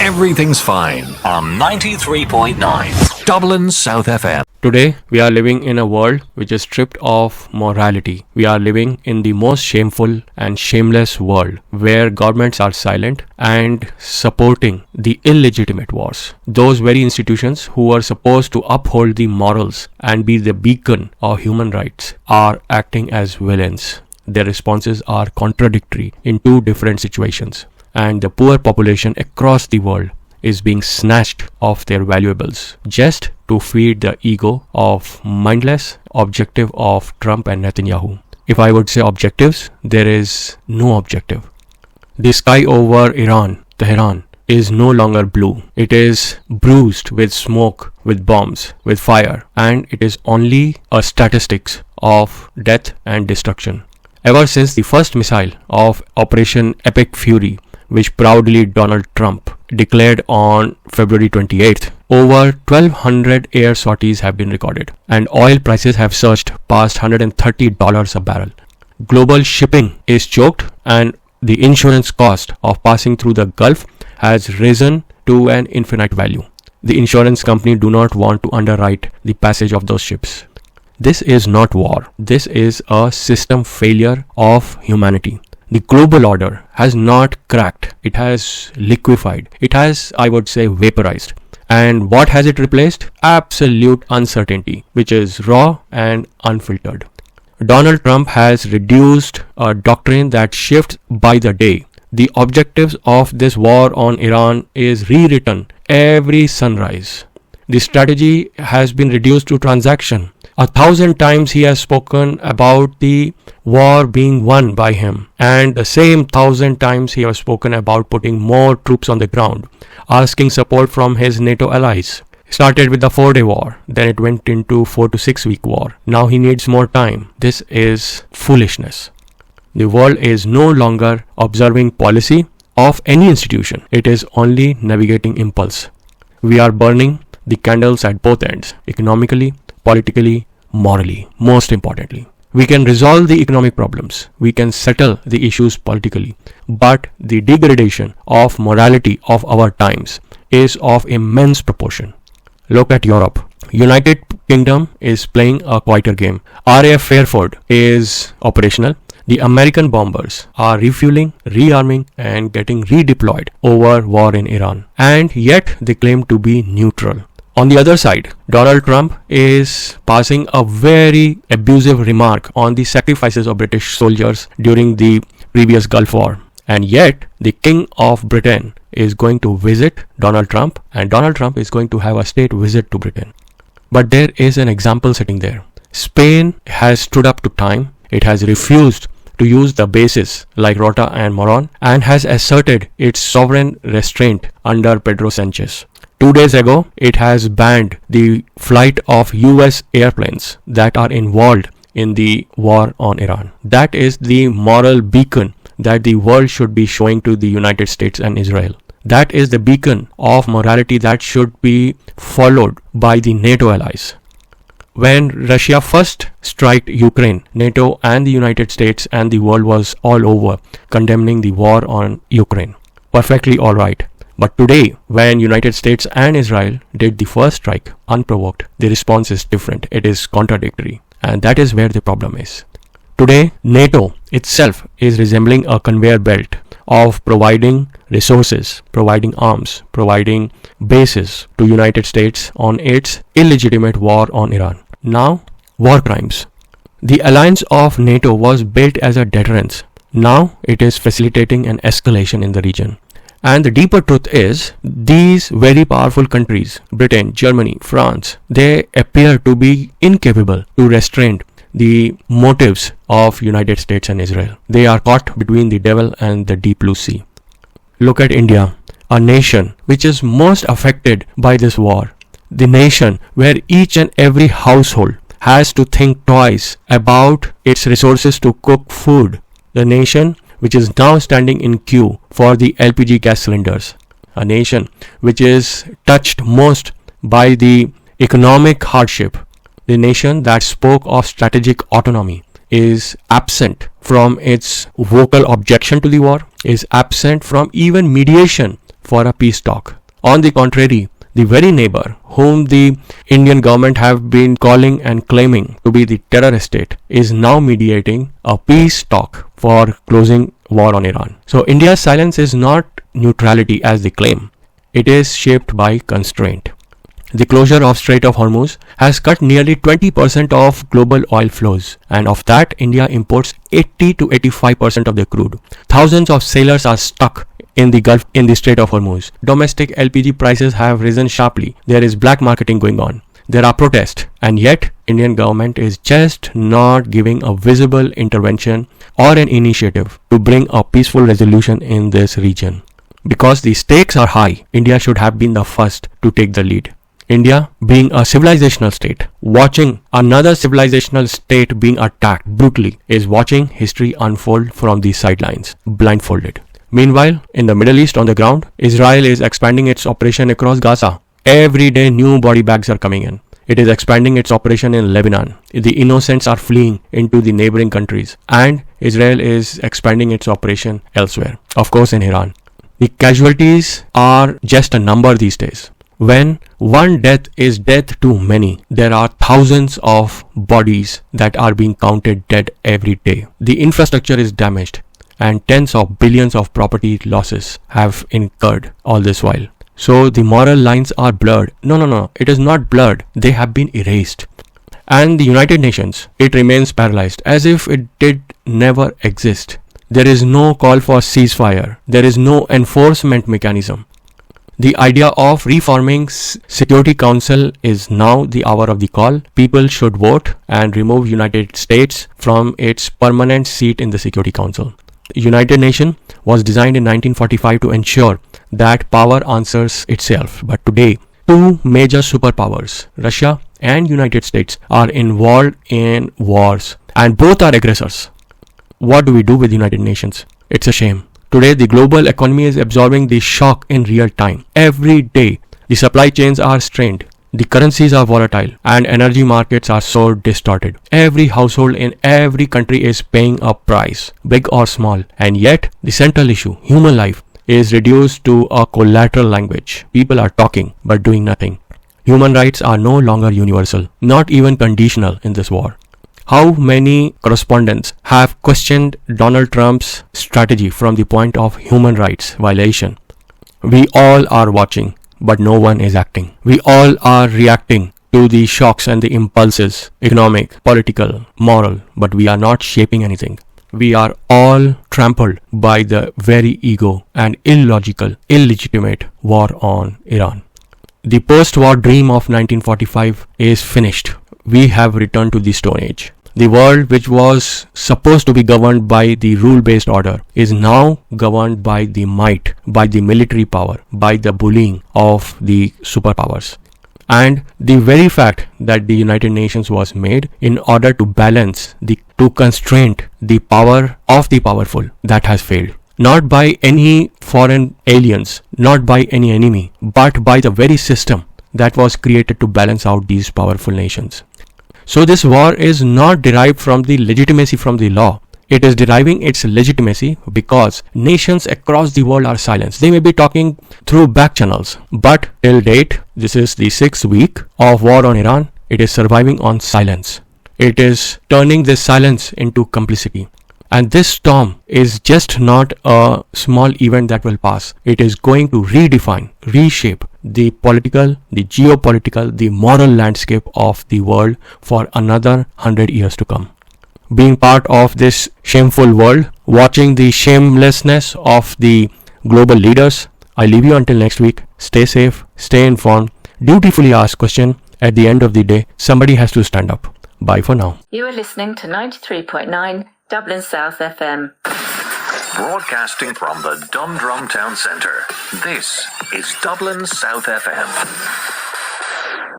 everything's fine on 93.9 Dublin South FM. Today, we are living in a world which is stripped of morality. We are living in the most shameful and shameless world where governments are silent and supporting the illegitimate wars. Those very institutions who are supposed to uphold the morals and be the beacon of human rights are acting as villains. Their responses are contradictory in two different situations, and the poor population across the world is being snatched of their valuables just to feed the ego of mindless objective of Trump and Netanyahu. If I would say objectives, there is no objective. The sky over Iran, Tehran, is no longer blue. It is bruised with smoke, with bombs, with fire, and it is only a statistics of death and destruction. Ever since the first missile of Operation Epic Fury, which proudly Donald Trump declared on February 28th, over 1,200 air sorties have been recorded, and oil prices have surged past $130 a barrel. Global shipping is choked, and the insurance cost of passing through the Gulf has risen to an infinite value. The insurance company do not want to underwrite the passage of those ships. This is not war. This is a system failure of humanity. The global order has not cracked. It has liquefied. It has, I would say, vaporized. And what has it replaced? Absolute uncertainty, which is raw and unfiltered. Donald Trump has reduced a doctrine that shifts by the day. The objectives of this war on Iran is rewritten every sunrise. The strategy has been reduced to transaction. 1,000 times he has spoken about the war being won by him, and the same 1,000 times he has spoken about putting more troops on the ground, asking support from his NATO allies. Started with the 4-day war, then it went into 4 to 6 week war. Now he needs more time. This is foolishness. The world is no longer observing policy of any institution. It is only navigating impulse. We are burning the candles at both ends, economically, politically, morally, most importantly. We can resolve the economic problems. We can settle the issues politically. But the degradation of morality of our times is of immense proportion. Look at Europe. United Kingdom is playing a quieter game. RAF Fairford is operational. The American bombers are refueling, rearming, and getting redeployed over war in Iran. And yet they claim to be neutral. On the other side, Donald Trump is passing a very abusive remark on the sacrifices of British soldiers during the previous Gulf War. And yet, the King of Britain is going to visit Donald Trump, and Donald Trump is going to have a state visit to Britain. But there is an example sitting there. Spain has stood up to time. It has refused to use the bases like Rota and Moron, and has asserted its sovereign restraint under Pedro Sanchez. 2 days ago, it has banned the flight of US airplanes that are involved in the war on Iran. That is the moral beacon that the world should be showing to the United States and Israel. That is the beacon of morality that should be followed by the NATO allies. When Russia first struck Ukraine, NATO and the United States and the world was all over condemning the war on Ukraine. Perfectly all right. But today, when United States and Israel did the first strike unprovoked, the response is different. It is contradictory. And that is where the problem is. Today, NATO itself is resembling a conveyor belt of providing resources, providing arms, providing bases to United States on its illegitimate war on Iran. Now, war crimes. The alliance of NATO was built as a deterrence. Now, it is facilitating an escalation in the region. And the deeper truth is, these very powerful countries, Britain, Germany, France, they appear to be incapable to restrain the motives of United States and Israel. They are caught between the devil and the deep blue sea. Look at India, a nation which is most affected by this war. The nation where each and every household has to think twice about its resources to cook food. The nation which is now standing in queue for the LPG gas cylinders. A nation which is touched most by the economic hardship. The nation that spoke of strategic autonomy is absent from its vocal objection to the war, is absent from even mediation for a peace talk. On the contrary, the very neighbor whom the Indian government have been calling and claiming to be the terrorist state is now mediating a peace talk for closing war on Iran. So India's silence is not neutrality as they claim. It is shaped by constraint. The closure of Strait of Hormuz has cut nearly 20% of global oil flows, and of that, India imports 80 to 85% of the crude. Thousands of sailors are stuck in the Gulf in the Strait of Hormuz. Domestic LPG prices have risen sharply. There is black marketing going on. There are protests, and yet Indian government is just not giving a visible intervention or an initiative to bring a peaceful resolution in this region. Because the stakes are high, India should have been the first to take the lead. India, being a civilizational state, watching another civilizational state being attacked brutally, is watching history unfold from the sidelines, blindfolded. Meanwhile, in the Middle East on the ground, Israel is expanding its operation across Gaza. Every day new body bags are coming in. It is expanding its operation in Lebanon. The innocents are fleeing into the neighboring countries. And Israel is expanding its operation elsewhere. Of course, in Iran. The casualties are just a number these days. When one death is death too many, there are thousands of bodies that are being counted dead every day. The infrastructure is damaged and tens of billions of property losses have incurred all this while. So the moral lines are blurred. No, it is not blurred. They have been erased. And the United Nations, it remains paralyzed as if it did never exist. There is no call for ceasefire. There is no enforcement mechanism. The idea of reforming Security Council is now the hour of the call. People should vote and remove United States from its permanent seat in the Security Council. United Nations was designed in 1945 to ensure that power answers itself. But today, two major superpowers, Russia and United States, are involved in wars and both are aggressors. What do we do with United Nations? It's a shame. Today, the global economy is absorbing the shock in real time. Every day, the supply chains are strained, the currencies are volatile, and energy markets are so distorted. Every household in every country is paying a price, big or small, and yet the central issue, human life, is reduced to a collateral language. People are talking but doing nothing. Human rights are no longer universal, not even conditional in this war. How many correspondents have questioned Donald Trump's strategy from the point of human rights violation? We all are watching, but no one is acting. We all are reacting to the shocks and the impulses, economic, political, moral, but we are not shaping anything. We are all trampled by the very ego and illogical, illegitimate war on Iran. The post-war dream of 1945 is finished. We have returned to the Stone Age. The world which was supposed to be governed by the rule-based order is now governed by the might, by the military power, by the bullying of the superpowers. And the very fact that the United Nations was made in order to balance, to constrain the power of the powerful, that has failed. Not by any foreign aliens, not by any enemy, but by the very system that was created to balance out these powerful nations. So this war is not derived from the legitimacy from the law. It is deriving its legitimacy because nations across the world are silenced. They may be talking through back channels, but till date, this is the 6th week of war on Iran. It is surviving on silence. It is turning this silence into complicity. And this storm is just not a small event that will pass. It is going to redefine, reshape the political, the geopolitical, the moral landscape of the world for another 100 years to come. Being part of this shameful world, watching the shamelessness of the global leaders, I leave you until next week. Stay safe, stay informed, dutifully ask question. At the end of the day, somebody has to stand up. Bye for now. You are listening to 93.9 Dublin South FM. Broadcasting from the Dundrum Town Centre. This is Dublin South FM.